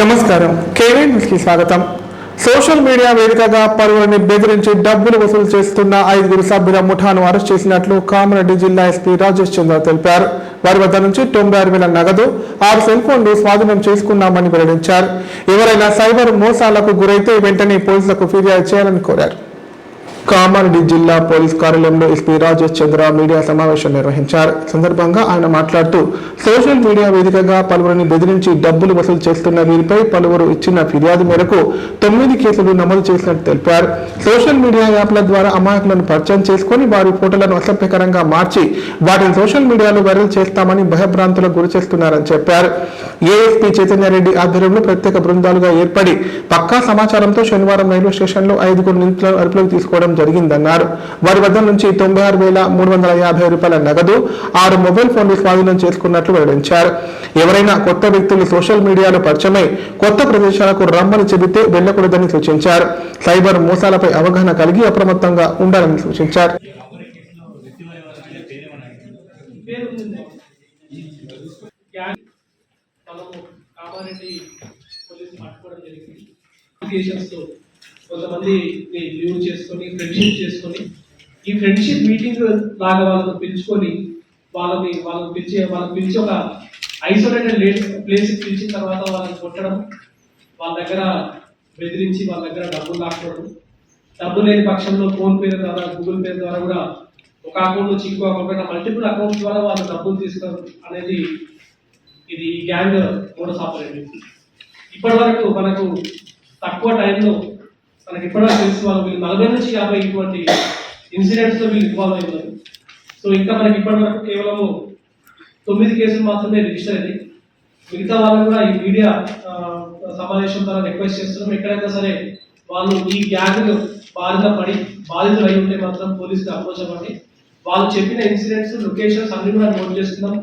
నమస్కారం. KV news కి స్వాగతం. సోషల్ మీడియా వేదికగా పలువురిని బెదిరించి డబ్బులు వసూలు చేస్తున్న 5 సభ్యుల ముఠాను అరెస్ట్ చేసినట్లు కామారెడ్డి జిల్లా ఎస్పీ రాజేష్ చంద్ర తెలిపారు. వారి వద్ద నుంచి 96,000 నగదు, 6 సెల్ ఫోన్లు స్వాధీనం చేసుకున్నామని వెల్లడించారు. ఎవరైనా సైబర్ మోసాలకు గురైతే వెంటనే పోలీసులకు ఫిర్యాదు చేయాలని కోరారు. కామారెడ్డి జిల్లా పోలీస్ కార్యాలయంలో ఎస్పీ రాజేష్ చంద్ర మీడియా సమావేశం నిర్వహించారు. సందర్భంగా ఆయన మాట్లాడుతూ సోషల్ మీడియా వేదికగా పలువురిని బెదిరించి డబ్బులు వసూలు చేస్తున్న వీరిపై పలువురు ఇచ్చిన ఫిర్యాదు మేరకు 9 కేసులు నమోదు చేసినట్టు తెలిపారు. సోషల్ మీడియా యాప్ల ద్వారా అమాయకులను పరిచయం చేసుకుని వారి ఫోటోలను అసభ్యకరంగా మార్చి వాటిని సోషల్ మీడియాలో వైరల్ చేస్తామని భయభ్రాంతులకు గురి చేస్తున్నారని చెప్పారు. ఏఎస్పీ చైతన్యారెడ్డి ఆధ్వర్యంలో ప్రత్యేక బృందాలుగా ఏర్పడి పక్కా సమాచారంతో శనివారం రైల్వే స్టేషన్లో 5 నిందితులను అదుపులోకి తీసుకోవడం జరిగిందన్నారు. వారి వద్ద నుంచి 96,350 రూపాయల నగదు, 6 మొబైల్ ఫోన్లు స్వాధీనం చేసుకున్నట్లు వెల్లడించారు. ఎవరైనా కొత్త వ్యక్తులు సోషల్ మీడియాలో పరిచయమై కొత్త ప్రదేశాలకు రమ్మని చెబితే వెళ్లకూడదని సూచించారు. సైబర్ మోసాలపై అవగాహన కలిగి అప్రమత్తంగా ఉండాలని సూచించారు. కొంతమంది లీవ్ చేసుకొని ఫ్రెండ్షిప్ చేసుకొని ఈ ఫ్రెండ్షిప్ మీటింగ్ లాగా వాళ్ళని పిలుచుకొని వాళ్ళని పిలిచి ఒక ఐసోలేటెడ్ ప్లేస్ పిలిచిన తర్వాత వాళ్ళని కొట్టడం, వాళ్ళ దగ్గర బెదిరించి వాళ్ళ దగ్గర డబ్బులు లాక్కోవడం, డబ్బు లేని పక్షంలో ఫోన్ పే ద్వారా గూగుల్ పే ద్వారా కూడా ఒక అకౌంట్ నుంచి ఇంకో అకౌంట్ మల్టిపుల్ అకౌంట్స్ ద్వారా వాళ్ళు డబ్బులు తీసుకోవడం అనేది ఇది గ్యాంగ్ మోడస్ ఆపరేటివ్. ఇప్పటి వరకు మనకు తక్కువ టైంలో మనకి ఇప్పటివరకు తెలిసి వాళ్ళు 40 నుంచి 50 ఇటువంటి ఇన్సిడెంట్స్ లో వీళ్ళు ఇన్వాల్వ్ అయినారు. సో ఇంకా మనకి ఇప్పటి వరకు కేవలం 9 కేసులు మాత్రమే రిజిస్టర్ అయ్యాయి. మిగతా వాళ్ళు కూడా ఈ మీడియా సమావేశం ద్వారా రిక్వెస్ట్ చేస్తున్నాం, ఎక్కడైనా సరే వాళ్ళు ఈ గ్యాంగ్ బారిన పడి బాధితులు అయి ఉంటే మాత్రం పోలీసుకి అప్రోచ్ అవ్వండి. వాళ్ళు చెప్పిన ఇన్సిడెంట్స్ లొకేషన్స్ అన్ని కూడా నోట్ చేసుకున్నాం.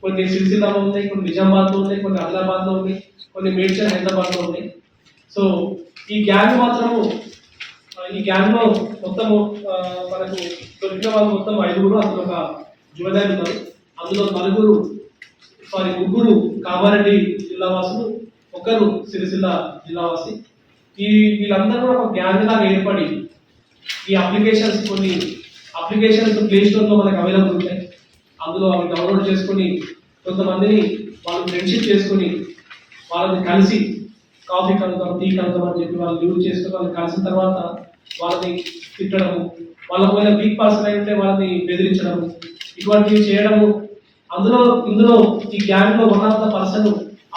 కొన్ని సిరిసిల్లాలో ఉన్నాయి, కొన్ని నిజామాబాద్లో ఉన్నాయి, కొన్ని ఆదిలాబాద్లో ఉన్నాయి, కొన్ని మేడ్చల్ హైదరాబాద్లో ఉన్నాయి. సో ఈ గ్యాంగ్ మాత్రము ఈ గ్యాంగ్ లో మొత్తము మనకు దొరికిన వాళ్ళు మొత్తం 5, అందులో ఒక జువెనైల్ ఉన్నారు. అందులో 3 కామారెడ్డి జిల్లావాసులు, 1 సిరిసిల్ల జిల్లావాసి. వీళ్ళందరూ కూడా ఒక గ్యాంగ్ లాగా ఏర్పడి ఈ కొన్ని అప్లికేషన్స్ ప్లే స్టోర్ లో మనకు అవైలబుల్ ఉంటాయి. అందులో అవి డౌన్లోడ్ చేసుకొని కొంతమందిని వాళ్ళు ఫ్రెండ్షిప్ చేసుకొని వాళ్ళని కలిసి కాఫీ కలుద్దాం, టీ కలుద్దాం అని చెప్పి వాళ్ళు యూజ్ చేసుకుని వాళ్ళని కలిసిన తర్వాత వాళ్ళని తిట్టడము, వాళ్ళ పోయిన వీక్ పర్సన్ అయి ఉంటే వాళ్ళని బెదిరించడము, ఇటువంటివి చేయడము. ఇందులో ఈ గ్యాంగ్ లో one of the person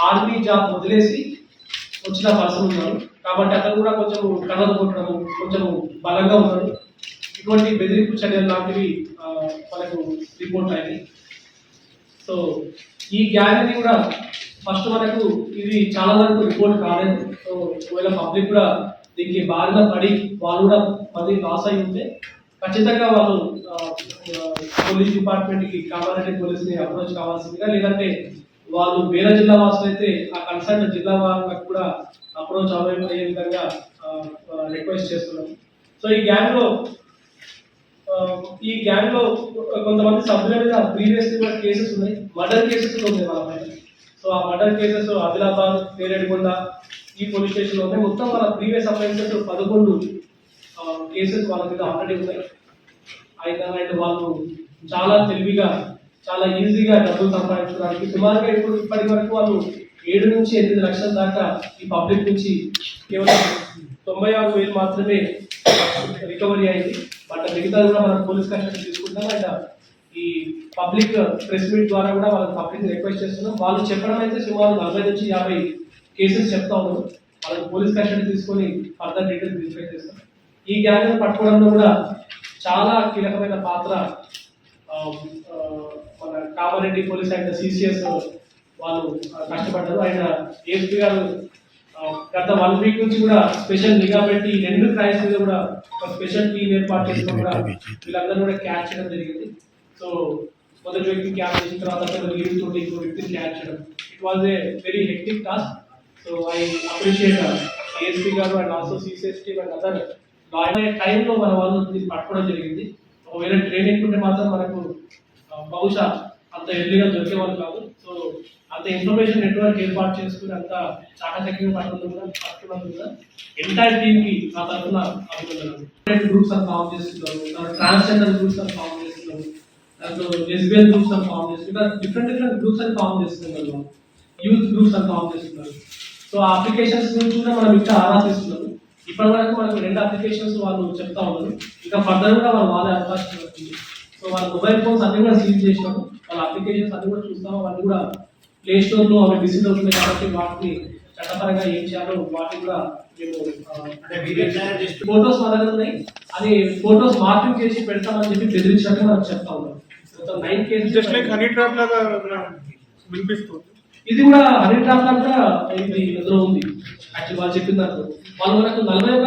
army job వదిలేసి వచ్చిన పర్సన్ ఉన్నారు. కాబట్టి అతను కూడా కొంచెం కళ్ళను కొట్టడము, కొంచెం బలంగా ఉన్నాడు. ఇటువంటి బెదిరింపు చర్యలు లాంటివి మనకు రిపోర్ట్ అయింది. సో ఈ గ్యాంగ్ ని కూడా ఫస్ట్ మనకు ఇది చాలా వరకు రిపోర్ట్ కాలేదు. సో ఒకవేళ పబ్లిక్ కూడా దీనికి బారిన పడి వాళ్ళు కూడా మళ్ళీ లాస్ అయి ఉంటే ఖచ్చితంగా వాళ్ళు పోలీస్ డిపార్ట్మెంట్కి కామారెడ్డి పోలీస్ని అప్రోచ్ కావాల్సిందిగా, లేదంటే వాళ్ళు వేరే జిల్లా వాసులు అయితే ఆ కన్సర్న్ జిల్లా వాళ్ళకి కూడా అప్రోచ్ అయ్యే విధంగా రిక్వెస్ట్ చేస్తున్నాం. సో ఈ గ్యాంగ్ లో కొంతమంది సభ్యుల మీద ప్రీవియస్ కేసెస్ ఉన్నాయి, మర్డర్ కేసెస్ ఉన్నాయి వాళ్ళ పైన. సో ఆ మర్డర్ కేసెస్ ఆదిలాబాద్, పేరేడికొండ ఈ పోలీస్ స్టేషన్ లో ఉన్నాయి. మొత్తం వాళ్ళ ప్రీవియస్ అఫెన్సెస్ 11 కేసెస్ వాళ్ళ మీద ఆల్రెడీ ఉన్నాయి. అండ్ వాళ్ళు చాలా తెలివిగా, చాలా ఈజీగా డబ్బులు సంపాదించడానికి సుమారుగా ఇప్పటి వరకు వాళ్ళు 7 నుంచి 8 లక్షల దాకా ఈ పబ్లిక్ నుంచి కేవలం 96,000 మాత్రమే రికవరీ అయింది. బట్ మిగతా కూడా మనం పోలీస్ కస్టడీ తీసుకుంటాం. అండ్ ఈ పబ్లిక్ ప్రెస్ మీట్ ద్వారా కూడా వాళ్ళకి పబ్లిక్ రిక్వెస్ట్ చేస్తున్నాం. వాళ్ళు చెప్పడం అయితే సుమారు 40 నుంచి 50 కేసెస్ చెప్తా ఉన్నారు. వాళ్ళకి పోలీస్ కస్టడీ తీసుకొని ఫర్దర్ డీటెయిల్స్ వెరిఫై చేస్తాం. ఈ గ్యాంగ్ పట్టుకోవడంలో కూడా చాలా కీలకమైన పాత్ర మన కామారెడ్డి పోలీస్ అండ్ సిసిఎస్ వాళ్ళు కష్టపడ్డారు. ఆయన ఏఎస్పీ గారు గత 1 వీక్ నుంచి కూడా స్పెషల్ నిఘా పెట్టి 2 క్రైమ్స్ మీద కూడా ఒక స్పెషల్ టీం ఏర్పాటు చేసుకుని కూడా వీళ్ళందరూ కూడా క్యాచ్ చేయడం జరిగింది. సో మొదటి వ్యక్తి క్యాచ్ చేసిన తర్వాత లీవ్ తోటి ఇంకో వ్యక్తిని క్యాచ్ చేయడం, it was a very hectic task. So I appreciate ASP గారు and also CCS team and other టైంలో మన వాళ్ళు దీన్ని పట్టుకోవడం జరిగింది. ఒకవేళ ట్రైనింగ్ ఉంటే మాత్రం మనకు బహుశా అంత ఎర్లీగా దొరికే వాళ్ళు కాదు. సో అంత ఇన్ఫర్మేషన్ నెట్వర్క్ ఏర్పాటు చేసుకుని అంత చాకచక్యం పట్టుకున్నందుకు కూడా ఎంటైర్ టీమ్ కి నా తరఫున అభినందనలు. గ్రూప్స్ అని ఫామ్ చేస్తున్నారు, ట్రాన్స్జెండర్ గ్రూప్స్ అని ఫామ్ చేస్తున్నారు, దాంట్లో లెస్బియన్ గ్రూప్స్ అని ఫామ్ చేస్తున్నారు, డిఫరెంట్ గ్రూప్స్ అని ఫామ్ చేస్తున్నారు, యూత్ గ్రూప్స్ అని ఫామ్ చేస్తున్నారు. సో ఆ అప్లికేషన్స్ గురించి కూడా మనం ఇంకా ఆరా తీస్తున్నాము. ఇప్పటి వరకు మనకు 2 అప్లికేషన్స్ వాళ్ళు చెప్తా ఉన్నారు, ఇంకా ఫర్దర్ కూడా వాళ్ళు వాడే అవకాశం ఉంటుంది. సో వాళ్ళ మొబైల్ ఫోన్స్ అన్ని కూడా సీజ్ చేసినాము, వాళ్ళ అప్లికేషన్స్ అన్ని కూడా చూస్తాము, వాళ్ళు కూడా ప్లే స్టోర్ లో అవి విజిట్ అవుతున్నాయి కాబట్టి వాటిని చట్టపరంగా ఏం చేయాలో వాటిని కూడా మేము ఫోటోస్ మా దగ్గర ఉన్నాయి, అది ఫోటోస్ మార్కింగ్ చేసి పెడతామని చెప్పి బెదిరించినట్టు మనకు చెప్తా ఉన్నాం. మొత్తం 9 cases just like honey trap లాగా వినిపిస్తుంది. ఇది కూడా హనీ ట్రాప్ లాగా కూడా ఇది అందులో ఉంది. యాక్చువల్ వాళ్ళు చెప్పిన దాంట్లో వాళ్ళు మనకు 41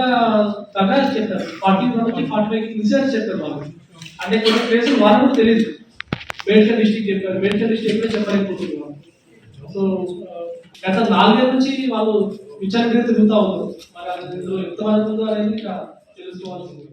దాకా చెప్పారు, 45 ఇన్సిడెంట్స్ చెప్పారు వాళ్ళు. అంటే కొన్ని ప్లేసులు వాళ్ళు కూడా తెలియదు. మేడ్చల్ డిస్ట్రిక్ట్ చెప్పారు, మేడ్చల్ డిస్ట్రిక్ట్ చెప్పలేకపోతుంది వాళ్ళు. సో గత 4 ఏళ్ళ నుంచి వాళ్ళు విచారణ తిరుగుతూ ఉన్నారు. మరి ఇందులో ఎంతవరకు ఉందో అనేది ఇంకా తెలుసుకోవాల్సింది.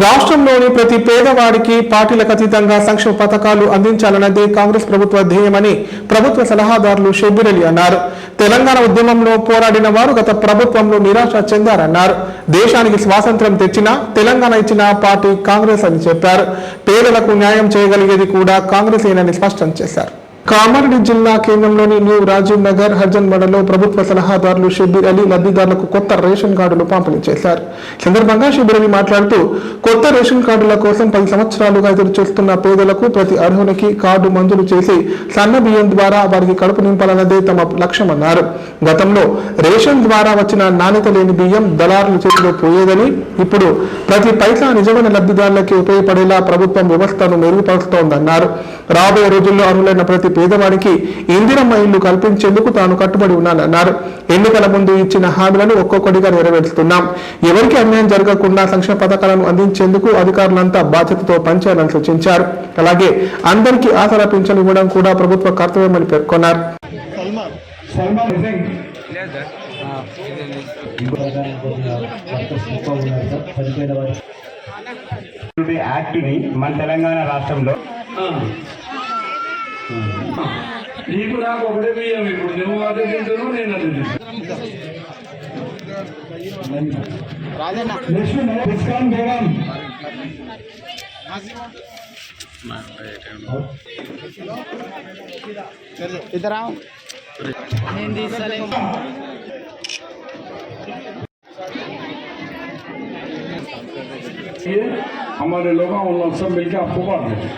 రాష్ట్రంలోని ప్రతి పేదవాడికి పార్టీలకు అతీతంగా సంక్షేమ పథకాలు అందించాలన్నది కాంగ్రెస్ ప్రభుత్వ ధ్యేయమని ప్రభుత్వ సలహాదారులు షబ్బీర్ అలీ అన్నారు. తెలంగాణ ఉద్యమంలో పోరాడిన వారు గత ప్రభుత్వంలో నిరాశ చెందారన్నారు. దేశానికి స్వాతంత్ర్యం తెచ్చినా తెలంగాణ ఇచ్చిన పార్టీ కాంగ్రెస్ అని చెప్పారు. పేదలకు న్యాయం చేయగలిగేది కూడా కాంగ్రెస్ ఏనని స్పష్టం చేశారు. కామారెడ్డి జిల్లా కేంద్రంలోని న్యూ రాజీవ్ నగర్ హర్జన్ మండలో ప్రభుత్వ సలహాదారులు షబ్బీర్ అలీ లబ్ధిదారులకు కొత్త రేషన్ కార్డులు పంపిణీ చేశారు. సందర్భంగా షబ్బీర్ అలీ మాట్లాడుతూ కొత్త రేషన్ కార్డుల కోసం 10 సంవత్సరాలుగా ఎదురు చూస్తున్న పేదలకు ప్రతి అర్హునికి కార్డు మంజూరు చేసి సన్న బియ్యం ద్వారా వారికి కడుపు నింపాలన్నదే తమ లక్ష్యమన్నారు. గతంలో రేషన్ ద్వారా వచ్చిన నాణ్యత లేని బియ్యం దళారుల చేతిలో పోయేదని, ఇప్పుడు ప్రతి పైసా నిజమైన లబ్ధిదారులకి ఉపయోగపడేలా ప్రభుత్వం వ్యవస్థను మెరుగుపరుస్తోందన్నారు. రాబోయే రోజుల్లో అర్హులైన ప్రతి పేదవాడికి ఇందిరమ్మ ఇల్లు కల్పించేందుకు తాను కట్టుబడి ఉన్నానన్నారు. ఎన్నికల ముందు ఇచ్చిన హామీలను ఒక్కొక్కటిగా నెరవేరుస్తున్నాం. ఎవరికి అన్యాయం జరగకుండా సంక్షేమ పథకాలను అందించేందుకు అధికారులంతా బాధ్యతతో పనిచేయాలని సూచించారు. అలాగే అందరికీ ఆసరా పింఛను ఇవ్వడం కూడా ప్రభుత్వ కర్తవ్యమని పేర్కొన్నారు. యాక్ట్ని మన తెలంగాణ రాష్ట్రంలో నీకు నాకు ఒకటే బియ్యం, ఇప్పుడు నువ్వు అది తింటాను, నేను అది हमारे लोग सब मिलकर आपको बांट देते.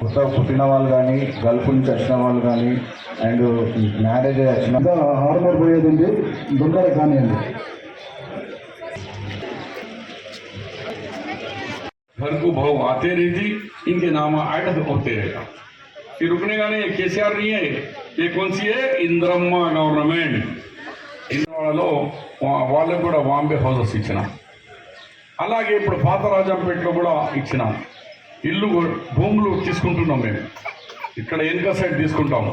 కొత్త పుట్టిన వాళ్ళు కానీ గల్ఫ్ నుంచి వచ్చిన వాళ్ళు కానీ అండ్ మ్యారేజ్ వచ్చిన హార్మోన్ పోయేది ఉంది దొంగలు కానివ్వండి. घर को भाव आते रही थी, इनके नाम ऐड होते रहेगा. ये रुकने का नहीं, केसीआर नहीं है, ये कौन सी है, इंदिरम्मा गवर्नमेंट. ఇంద్రవాడలో వాళ్ళకు కూడా బాంబే హౌసెస్ ఇచ్చిన, అలాగే ఇప్పుడు పాత రాజంపేటలో కూడా ఇచ్చినాం. ఇల్లు భూములు తీసుకుంటున్నాం మేము, ఇక్కడ వెనుక సైడ్ తీసుకుంటాము.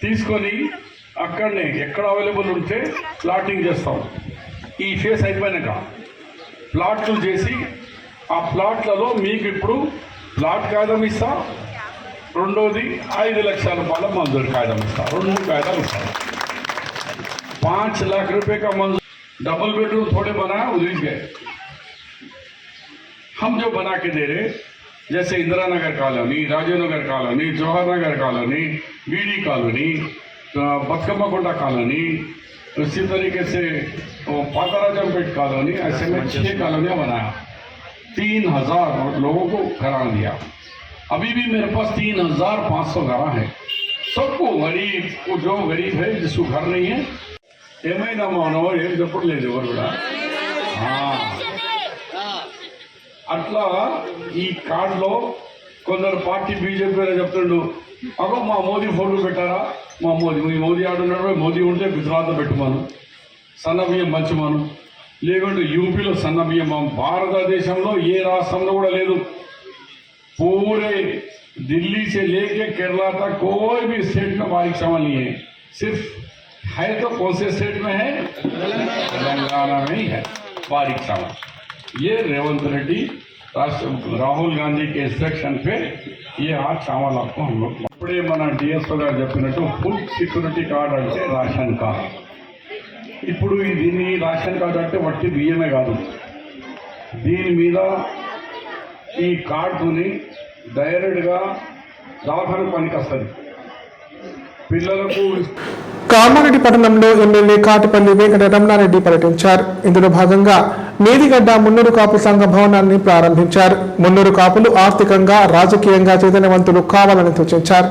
తీసుకొని అక్కడనే ఎక్కడ అవైలబుల్ ఉంటే ప్లాటింగ్ చేస్తాం. ఈ ఫేస్ అయిపోయినాక ప్లాట్లు చేసి ఆ ప్లాట్లలో మీకు ఇప్పుడు ప్లాట్ కాగితం ఇస్తా, రెండోది 5 లక్షల రూపాయల మంజూరు కాగితం ఇస్తా, 2 కాగితాలు ఇస్తాను. 5 लाख रुपए का मंजूर. डबल बेडरूम थोड़े बनाया उधर गए, हम जो बना के दे रहे, जैसे Indira Nagar colony, Rajiv Nagar colony, Jawahar Nagar colony, BD colony, Bathukamma Kota colony, उसी तरीके से पाताराजमपेट कॉलोनी, ऐसे में 6 कॉलोनियाँ बनाया. 3000 लोगों को घरा दिया. अभी भी मेरे पास 3500 घरा है. सबको गरीब को, जो गरीब है जिसको घर नहीं है, ఏమైనా మనం ఏం చెప్పట్లేదు ఎవరు కూడా. అట్లా ఈ కార్డులో కొందరు పార్టీ బీజేపీ చెప్తుండు, అగో మా మోదీ ఫోటో పెట్టారా, మా మోదీ ఆడున్నాడు, మోదీ ఉంటే గుజరాత్లో పెట్టమను, సన్న బియ్యం పంచమను, లేకుంటే యూపీలో సన్న బియ్యం. భారతదేశంలో ఏ రాష్ట్రంలో కూడా లేదు. పూరే दिल्ली से लेके केरला तक कोई भी स्टेट में बारीक सामान नहीं है. सिर्फ है तो कौन से स्टेट में है, तेलंगाना में ही है बारीक सामान. ये रेवंत रेड्डी राहुल गांधी के इंस्ट्रक्शन पे ये आज चावल आपको हम लोग ఇప్పుడే మన డిఎస్ఓ గారు చెప్పినట్టు ఫుడ్ సెక్యూరిటీ కార్డ్ అంటే రేషన్ కార్డ్. ఇప్పుడు దీన్ని రేషన్ కార్డ్ అంటే వట్టి బియ్యమే కాదు, దీని మీద ఈ కార్డుని డైరెక్ట్గా దవాఖాన పనికి వస్తుంది. పిల్లలకు కామారెడ్డి పట్టణంలో ఎమ్మెల్యే కాటిపల్లి వెంకట రమణారెడ్డి పర్యటించారు. ఇందులో భాగంగా మేదిగడ్డ మున్నూరు కాపు సంఘ భవనాన్ని ప్రారంభించారు. మున్నూరు కాపులు ఆర్థికంగా రాజకీయంగా చైతన్యవంతులు కావాలని సూచించారు.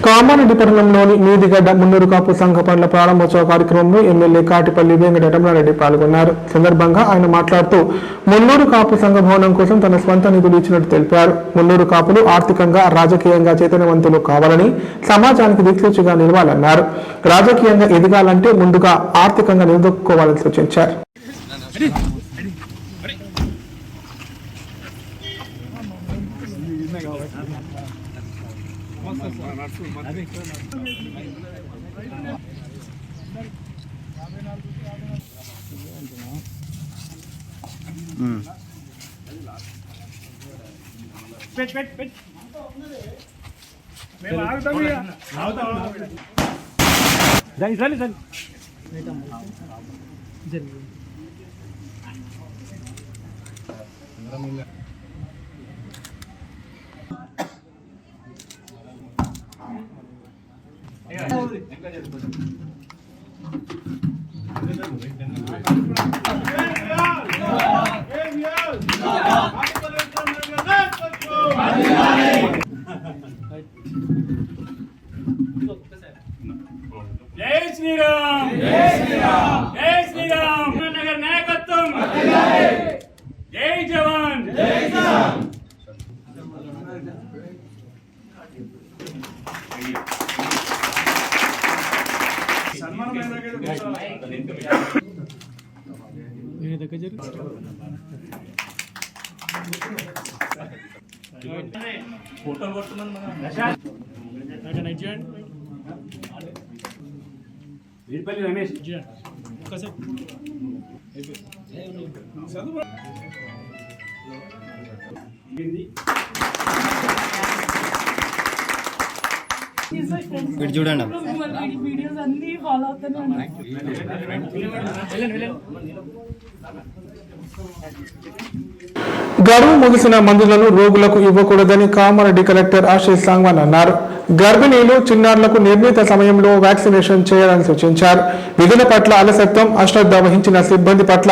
కామారెడ్డి పట్టణంలోని మేదిగడ్డ మున్నూరు కాపు సంఘ పనుల ప్రారంభోత్సవ కార్యక్రమంలో ఎమ్మెల్యే కాటిపల్లి వెంకట రమణారెడ్డి పాల్గొన్నారు. సందర్భంగా ఆయన మాట్లాడుతూ మున్నూరు కాపు సంఘ భవనం కోసం తన స్వంత నిధులు ఇచ్చినట్టు తెలిపారు. మున్నూరు కాపులు ఆర్థికంగా రాజకీయంగా చైతన్యవంతులు కావాలని, సమాజానికి దిక్సూచిగా నిలవాలన్నారు. రాజకీయంగా ఎదగాలంటే ముందుగా ఆర్థికంగా నిలదొక్కుకోవాలని సూచించారు. జై శ్రీరామ్, జై శ్రీరామ్, జై శ్రీరామ్. నగర్ నాయకత్వం, జై జవాన్, జై కిసాన్. ఫోటో కొట్టున్నాను వీరిపల్లి రమేష్ చూడండి వీడియోస్ అన్ని ఫాలో అవుతాను. గడువు ముగిసిన మందులను రోగులకు ఇవ్వకూడదని కామారెడ్డి కలెక్టర్ ఆశీష్ సాంగ్వాన్ అన్నారు. గర్భిణీలు, చిన్నారులకు నిర్ణీత సమయంలో వ్యాక్సినేషన్ చేయాలని సూచించారు. విధుల పట్ల అలసత్వం, అశ్రద్ధ వహించిన సిబ్బంది పట్ల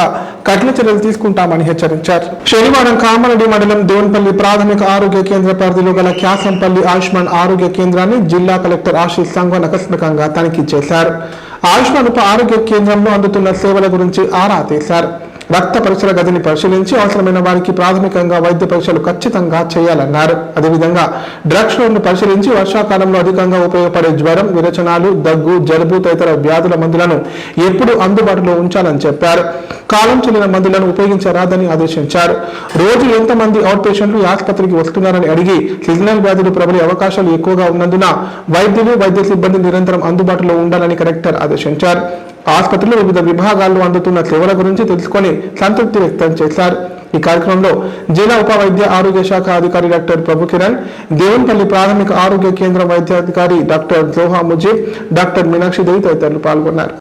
కఠిన చర్యలు తీసుకుంటామని హెచ్చరించారు. శనివారం కామారెడ్డి మండలం దేవున్పల్లి ప్రాథమిక ఆరోగ్య కేంద్ర పరిధిలో గల క్యాసంపల్లి ఆయుష్మాన్ ఆరోగ్య కేంద్రాన్ని జిల్లా కలెక్టర్ ఆశీష్ సాంగ్వాన్ ఆకస్మికంగా తనిఖీ చేశారు. ఆయుష్మాన్ ఉప ఆరోగ్య కేంద్రంలో అందుతున్న సేవల గురించి ఆరా తీశారు. రక్త పరీక్షల గదిని పరిశీలించి అవసరమైన వారికి ప్రాథమికంగా వైద్య పరీక్షలు ఖచ్చితంగా చేయాలన్నారు. అదేవిధంగా డ్రగ్ స్టోర్ను పరిశీలించి వర్షాకాలంలో అధికంగా ఉపయోగపడే జ్వరం, విరచనాలు, దగ్గు, జలుబు తదితర వ్యాధుల మందులను ఎప్పుడు అందుబాటులో ఉంచాలని చెప్పారు. కాలం చెల్లిన మందులను ఉపయోగించరాదని ఆదేశించారు. రోజు ఎంతమంది అవుట్ పేషెంట్లు ఆసుపత్రికి వస్తున్నారని అడిగి సీజనల్ వ్యాధులు ప్రబలే అవకాశాలు ఎక్కువగా ఉన్నందున వైద్యులు, వైద్య సిబ్బంది నిరంతరం అందుబాటులో ఉండాలని కలెక్టర్ ఆదేశించారు. ఆసుపత్రిలో వివిధ విభాగాల్లో అందుతున్న సేవల గురించి తెలుసుకొని సంతృప్తి వ్యక్తం చేశారు. ఈ కార్యక్రమంలో జిల్లా ఉప వైద్య ఆరోగ్య శాఖ అధికారి డాక్టర్ ప్రభు కిరణ్, దేవున్పల్లి ప్రాథమిక ఆరోగ్య కేంద్ర వైద్యాధికారి డాక్టర్ జోహా ముజీబ్, డాక్టర్ మీనాక్షి దేవి తదితరులు పాల్గొన్నారు.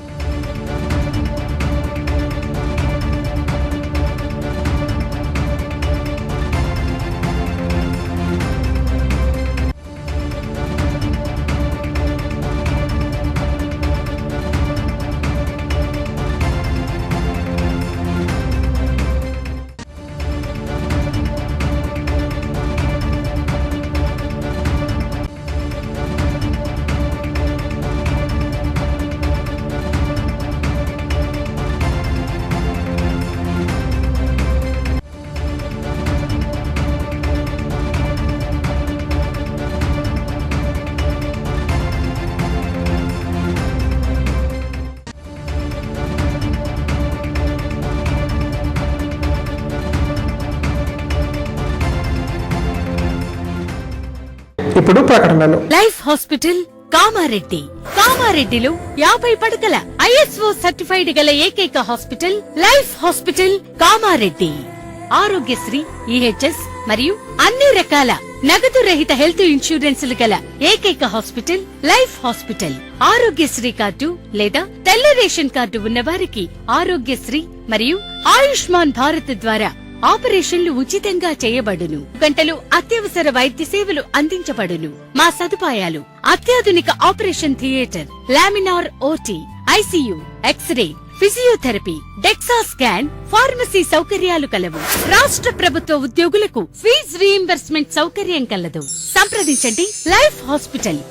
ఇప్పుడు ప్రకటనలు. Life hospital Kamareddy. కామారెడ్డిలో 50 పడకల ISO సర్టిఫైడ్ గల ఏకైక hospital life hospital Kamareddy. Aarogyasri, EHS మరియు అన్ని రకాల నగదు రహిత హెల్త్ ఇన్సూరెన్సులు గల ఏకైక hospital life hospital. Aarogyasri card లేదా తెల్ల రేషన్ కార్డు ఉన్న వారికి ఆరోగ్యశ్రీ మరియు ఆయుష్మాన్ భారత్ ద్వారా ఆపరేషన్లు ఉచితంగా చేయబడును. గంటలు అత్యవసర వైద్య సేవలు అందించబడును. మా సదుపాయాలు: అత్యాధునిక operation theatre, laminar OT, ICU, X-ray, physiotherapy, DEXA scan, pharmacy సౌకర్యాలు కలవు. రాష్ట్ర ప్రభుత్వ ఉద్యోగులకు ఫీజు రీయింబర్స్మెంట్ సౌకర్యం కలదు. సంప్రదించండి లైఫ్ హాస్పిటల్.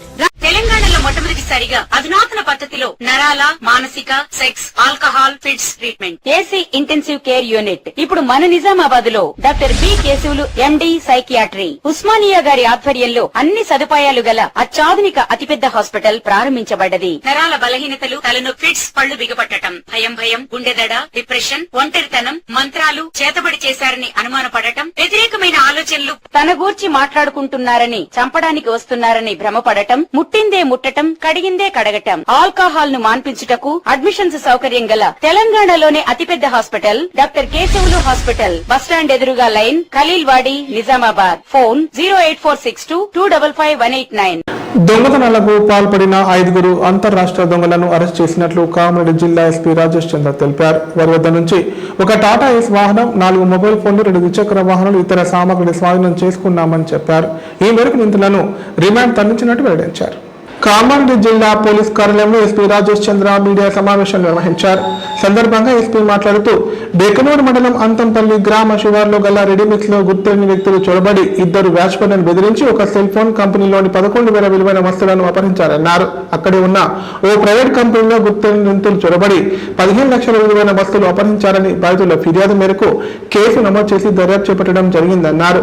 తెలంగాణలో మొట్టమొదటిసారిగా అధునాతన పద్ధతిలో నరాల, మానసిక, sex, alcohol, fits treatment, AC intensive care unit ఇప్పుడు మన నిజామాబాద్ లో doctor B Keshavulu MD psychiatry, Osmania గారి ఆధ్వర్యంలో అన్ని సదుపాయాలు గల అత్యాధునిక అతిపెద్ద హాస్పిటల్ ప్రారంభించబడ్డది. నరాల బలహీనతలు, తలనొప్పి, ఫిట్స్, పళ్లు బిగపట్టడం, భయం, గుండెదడ, డిప్రెషన్, ఒంటరితనం, మంత్రాలు చేతబడి చేశారని అనుమానపడటం, వ్యతిరేకమైన ఆలోచనలు, తన గూర్చి మాట్లాడుకుంటున్నారని, చంపడానికి వస్తున్నారని భ్రమపడటం, ముట్టిందే ముట్టటం, కడిగిందే కడగటం, ఆల్కహాల్ ను మాన్పించుటకు అడ్మిషన్స్ సౌకర్యం గల తెలంగాణలోనే అతిపెద్ద hospital doctor Keshavulu hospital. Bus stand ఎదురుగా లైన్, ఖలీల్వాడి, నిజామాబాద్. ఫోన్ 08462255189. దొంగతనాలకు పాల్పడిన 5 అంతర్రాష్ట్ర దొంగలను అరెస్ట్ చేసినట్లు కామారెడ్డి జిల్లా ఎస్పీ రాజేష్ చంద్ర తెలిపారు. వారి వద్ద నుంచి ఒక టాటా ఏస్ వాహనం, 4 మొబైల్ ఫోన్లు, 2 ద్విచక్ర వాహనాలు, ఇతర సామగ్రిని స్వాధీనం చేసుకున్నామని చెప్పారు. ఈ మేరకు నిందితులను రిమాండ్ తరలించినట్టు వెల్లడించారు. కామారెడ్డి జిల్లా పోలీస్ కార్యాలయంలో ఎస్పీ రాజేష్ చంద్ర మీడియా సమావేశం నిర్వహించారు. సందర్భంగా ఎస్పీ మాట్లాడుతూ బేకనూరు మండలం అంతంపల్లి గ్రామ శివార్లో గల రెడీమిక్స్ లో గుర్తెరిగిన వ్యక్తులు చొరబడి 2 వ్యాచ్మెన్లను బెదిరించి ఒక సెల్ ఫోన్ కంపెనీలోని 11,000 విలువైన వస్తువులను అపహరించారన్నారు. అక్కడే ఉన్న ఓ ప్రైవేట్ కంపెనీలో గుర్తెరిగిన వ్యక్తులు చొరబడి 15 లక్షల విలువైన వస్తువులు అపహరించారని బాధితుల ఫిర్యాదు మేరకు కేసు నమోదు చేసి దర్యాప్తు చేపట్టడం జరిగిందన్నారు.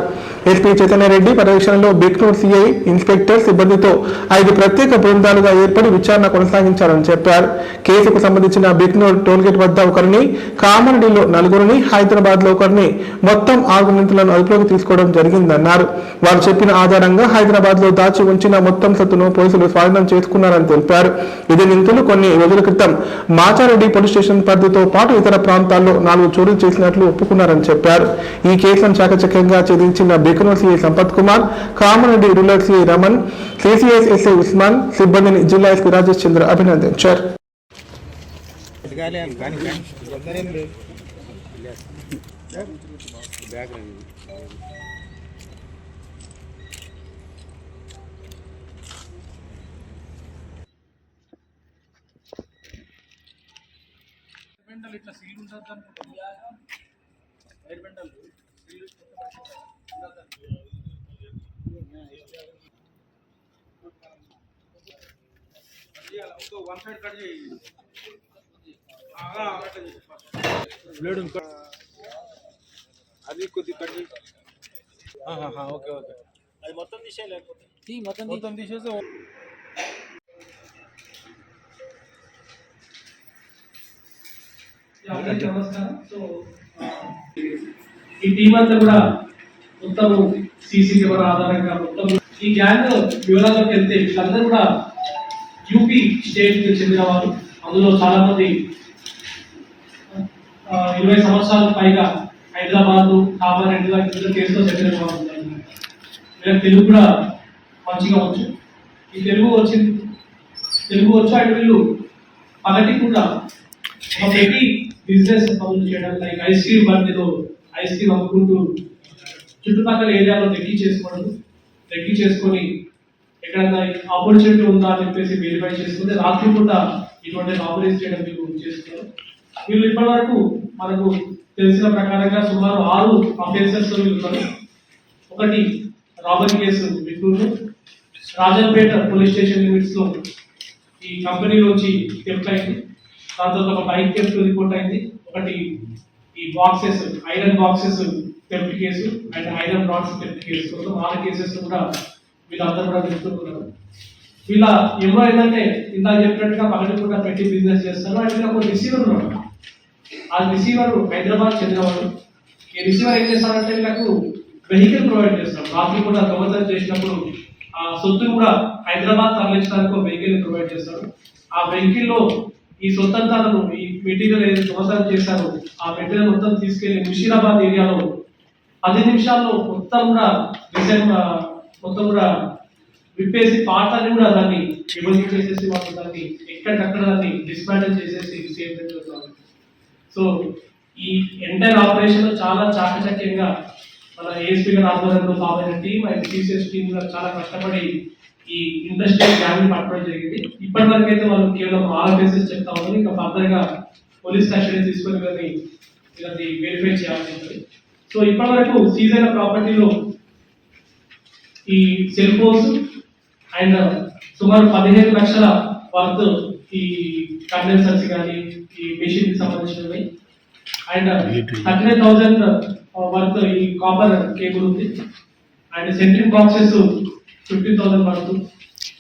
ఎస్పీ చైతన్యరెడ్డి పర్యవేక్షణలో బేకనూరు సిఐ, ఇన్స్పెక్టర్ సిబ్బందితో 5 ప్రత్యేక బృందాలుగా ఏర్పడి విచారణ కొనసాగించారని చెప్పారు. కేసుకు సంబంధించిన బేకనూరు టోల్గేట్ వద్ద ఒకరిని, కామారెడ్డిలో 4 హైదరాబాద్ లో ఒకరిని, మొత్తం 6 నిందితులను అదుపులోకి తీసుకోవడం జరిగిందన్నారు. వారు చెప్పిన ఆధారంగా హైదరాబాద్ లో దాచి ఉంచిన మొత్తం సొత్తును పోలీసులు స్వాధీనం చేసుకున్నారని తెలిపారు. ఇది నిందితులు కొన్ని రోజుల క్రితం మాచారెడ్డి పోలీస్ స్టేషన్ పరిధితో పాటు ఇతర ప్రాంతాల్లో 4 చోరీలు చేసినట్లు ఒప్పుకున్నారని చెప్పారు. ఈ కేసులను చాకచక్యంగా ఛేదించిన Bhiknoor CI Sampath Kumar, Kamareddy rural CI Raman, CCS SI Usman సిబ్బందిని జిల్లా ఎస్పీ రాజేష్ చంద్ర అభినందించారు. అది కొద్ది కట్ ఓకే అది మొత్తం తీసేయాలి, లేకపోతే మొత్తం తీసేసి నమస్కారం. సో ఈ టీం అంతా కూడా మొత్తం సీసీ కెమెరా ఆధారంగా మొత్తం ఈ గ్యాంగ్ వివరాల్లోకి వెళ్తే వీళ్ళందరూ కూడా యూపీ స్టేట్ కి చెందిన వారు. అందులో చాలా మంది 20 సంవత్సరాల పైగా హైదరాబాద్, కామారెడ్డి లాంటి కేసులో చెందిన వారు ఉన్నారు. వీళ్ళకి తెలుగు కూడా మంచిగా వచ్చు. ఈ తెలుగు వచ్చు అండ్ వీళ్ళు పగటి కూడా ఒక పెట్టి బిజినెస్ పనులు చేయడం, లైక్ ఐస్ క్రీమ్ బండిలో ఐస్ క్రీమ్ అమ్ముకుంటూ చుట్టుపక్కల ఏరియాలో రెక్కీ చేసుకొని ఎక్కడైనా ఆపర్చునిటీ ఉందా అని చెప్పేసి వెరిఫై చేసుకుంటే రాత్రి పూట ఇటువంటి ఆపరేట్ చేయడం వీళ్ళు చేస్తున్నారు. వీళ్ళు ఇప్పటి వరకు మనకు తెలిసిన ప్రకారంగా సుమారు 6 అఫెన్సెస్ ఉన్నారు. ఒకటి robbery case Vitturu, Rajampet police station limits లో ఈ కంపెనీలోంచి థెఫ్ట్ అయింది. దాంతో ఒక బైక్ థెఫ్ట్ రిపోర్ట్ అయింది. ఒకటి ఈ boxes, iron boxes theft case and iron rods theft case కోసం 6 కేసెస్ కూడా వీళ్ళందరూ కూడా తెలుసుకున్నారు. వీళ్ళ ఎవరో ఏంటంటే ఇందాక చెప్పినట్టుగా పగటి కూడా పెట్టి బిజినెస్ చేస్తారు. అండ్ ఒక రిసీవర్ ఉన్నాడు. ఆ రిసీవర్ హైదరాబాద్ చెందినవాడు. ఈ రిసీవర్ ఏం చేస్తారంటే వీళ్ళకు వెహికల్ ప్రొవైడ్ చేస్తాడు. రాత్రి కూడా దొంగతనం చేసినప్పుడు ఆ సొత్తును కూడా హైదరాబాద్ తరలించడానికి ఒక వెహికల్ ప్రొవైడ్ చేస్తాడు. ఆ వెహికల్ లో ఈ సొత్తంతా ఈ మెటీరియల్ ఏదైతే దొంగతనం చేశారో ఆ మెటీరియల్ మొత్తం తీసుకెళ్లి ముషీరాబాద్ ఏరియాలో 10 నిమిషాల్లో మొత్తం కూడా మొత్తం కూడా విప్పేసి పాటని కూడా దాన్ని డివోల్వ్ చేసేసి వాళ్ళు దాన్ని ఎక్కడికక్కడ దాన్ని డిస్మాంటిల్ చేసేసి సేమ్ చేస్తున్నారు. సో ఈ ఎంటైర్ ఆపరేషన్ చాలా చాకచక్యంగా మన ఏఎస్పీ గారి ఆధ్వర్యంలో కావాలని టీం అండ్ సిసిఎస్ టీం కూడా చాలా కష్టపడి ఈ ఇండస్ట్రియల్ గ్యాంగ్ పట్టుకోవడం జరిగింది. ఇప్పటి వరకు అయితే వాళ్ళు కేవలం ఆర్ఎఫ్ఎస్ఎస్ చెప్తా ఉన్నారు. ఇంకా ఫర్దర్ గా పోలీస్ కస్టడీ తీసుకొని వీళ్ళని వెరిఫై చేయాల్సి ఉంటుంది. సో ఇప్పటి వరకు సీజ్ అయిన ప్రాపర్టీలో ఈ సెల్ ఫోన్స్ అండ్ సుమారు 15 లక్షల వర్త్ ఈ కండెన్సర్స్ కానీ ఈ మెషిన్ కి సంబంధించినవి అండ్ 39,000 వర్త్ ఈ కాపర్ కేబుల్ ఉంది and centring boxes 15,000 worth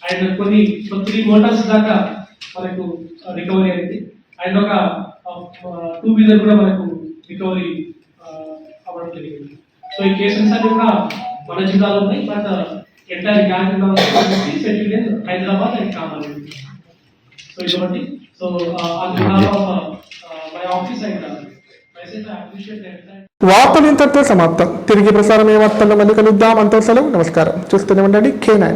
and కొన్ని 3 మోటార్స్ దాకా మనకు రికవరీ అయింది అండ్ ఒక 2 వీలర్ కూడా మనకు రికవరీ అవ్వడం జరిగింది. సో ఈ కేసెస్ అన్ని కూడా మన జిల్లాలో ఉన్నాయి. But entire gang settle in Hyderabad and Kamareddy. So ఇటువంటి సో మై ఆఫీస్ అండ్ వార్తలు ఇంతటితో సమాప్తం. తిరిగి ప్రసారం ఏ వార్తల్లో మళ్ళీ కలుద్దాం. అంత సెలవు. నమస్కారం. చూస్తూనే ఉండండి K9.